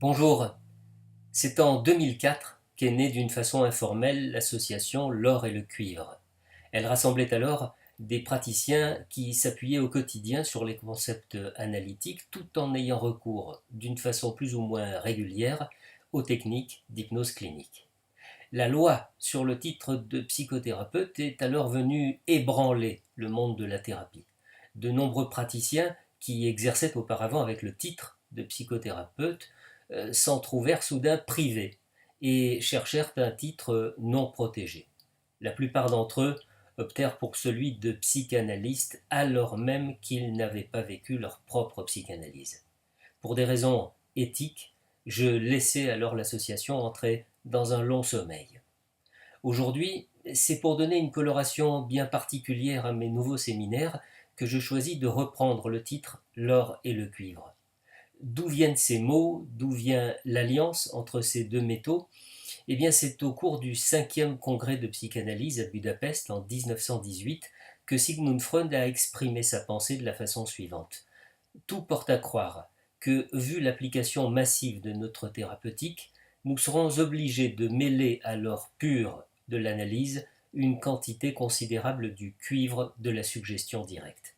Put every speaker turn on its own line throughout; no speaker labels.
Bonjour, c'est en 2004 qu'est née d'une façon informelle l'association L'Or et le Cuivre. Elle rassemblait alors des praticiens qui s'appuyaient au quotidien sur les concepts analytiques tout en ayant recours, d'une façon plus ou moins régulière, aux techniques d'hypnose clinique. La loi sur le titre de psychothérapeute est alors venue ébranler le monde de la thérapie. De nombreux praticiens qui exerçaient auparavant avec le titre de psychothérapeute s'en trouvèrent soudain privés et cherchèrent un titre non protégé. La plupart d'entre eux optèrent pour celui de psychanalyste alors même qu'ils n'avaient pas vécu leur propre psychanalyse. Pour des raisons éthiques, je laissai alors l'association entrer dans un long sommeil. Aujourd'hui, c'est pour donner une coloration bien particulière à mes nouveaux séminaires que je choisis de reprendre le titre L'or et le cuivre. D'où viennent ces mots? D'où vient l'alliance entre ces deux métaux? Eh bien, c'est au cours du 5e congrès de psychanalyse à Budapest en 1918 que Sigmund Freud a exprimé sa pensée de la façon suivante. Tout porte à croire que, vu l'application massive de notre thérapeutique, nous serons obligés de mêler à l'or pur de l'analyse une quantité considérable du cuivre de la suggestion directe.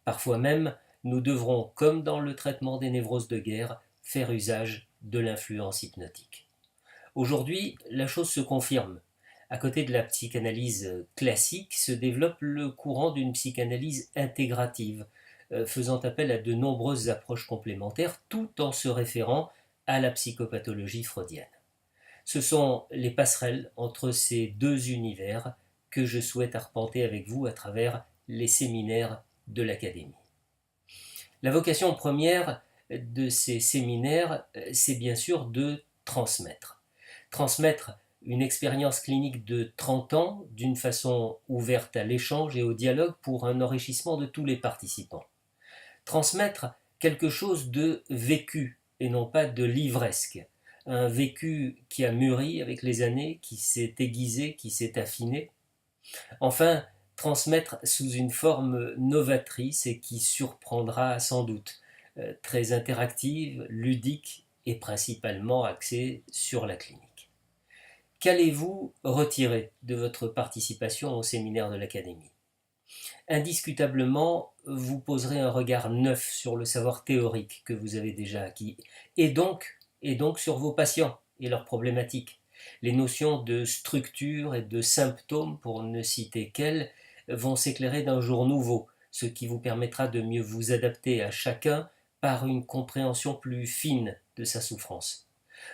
Parfois même, nous devrons, comme dans le traitement des névroses de guerre, faire usage de l'influence hypnotique. Aujourd'hui, la chose se confirme. À côté de la psychanalyse classique se développe le courant d'une psychanalyse intégrative, faisant appel à de nombreuses approches complémentaires tout en se référant à la psychopathologie freudienne. Ce sont les passerelles entre ces deux univers que je souhaite arpenter avec vous à travers les séminaires de l'Académie. La vocation première de ces séminaires, c'est bien sûr de transmettre. Transmettre une expérience clinique de 30 ans d'une façon ouverte à l'échange et au dialogue pour un enrichissement de tous les participants. Transmettre quelque chose de vécu et non pas de livresque. Un vécu qui a mûri avec les années, qui s'est aiguisé, qui s'est affiné. Enfin, transmettre sous une forme novatrice et qui surprendra sans doute, très interactive, ludique et principalement axée sur la clinique. Qu'allez-vous retirer de votre participation au séminaire de l'Académie? Indiscutablement, vous poserez un regard neuf sur le savoir théorique que vous avez déjà acquis, et donc sur vos patients et leurs problématiques. Les notions de structure et de symptômes, pour ne citer qu'elles, vont s'éclairer d'un jour nouveau, ce qui vous permettra de mieux vous adapter à chacun par une compréhension plus fine de sa souffrance.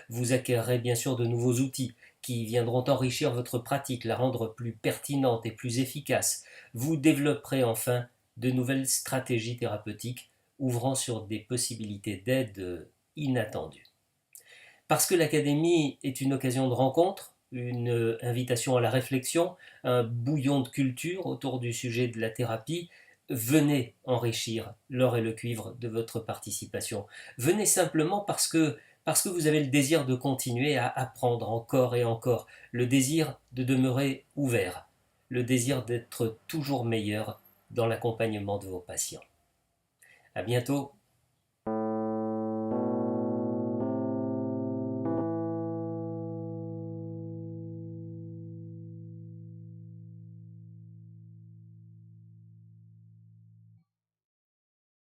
Vous acquerrez bien sûr de nouveaux outils qui viendront enrichir votre pratique, la rendre plus pertinente et plus efficace. Vous développerez enfin de nouvelles stratégies thérapeutiques ouvrant sur des possibilités d'aide inattendues. Parce que l'Académie est une occasion de rencontre, une invitation à la réflexion, un bouillon de culture autour du sujet de la thérapie, venez enrichir l'or et le cuivre de votre participation. Venez simplement parce que vous avez le désir de continuer à apprendre encore et encore, le désir de demeurer ouvert, le désir d'être toujours meilleur dans l'accompagnement de vos patients. À bientôt.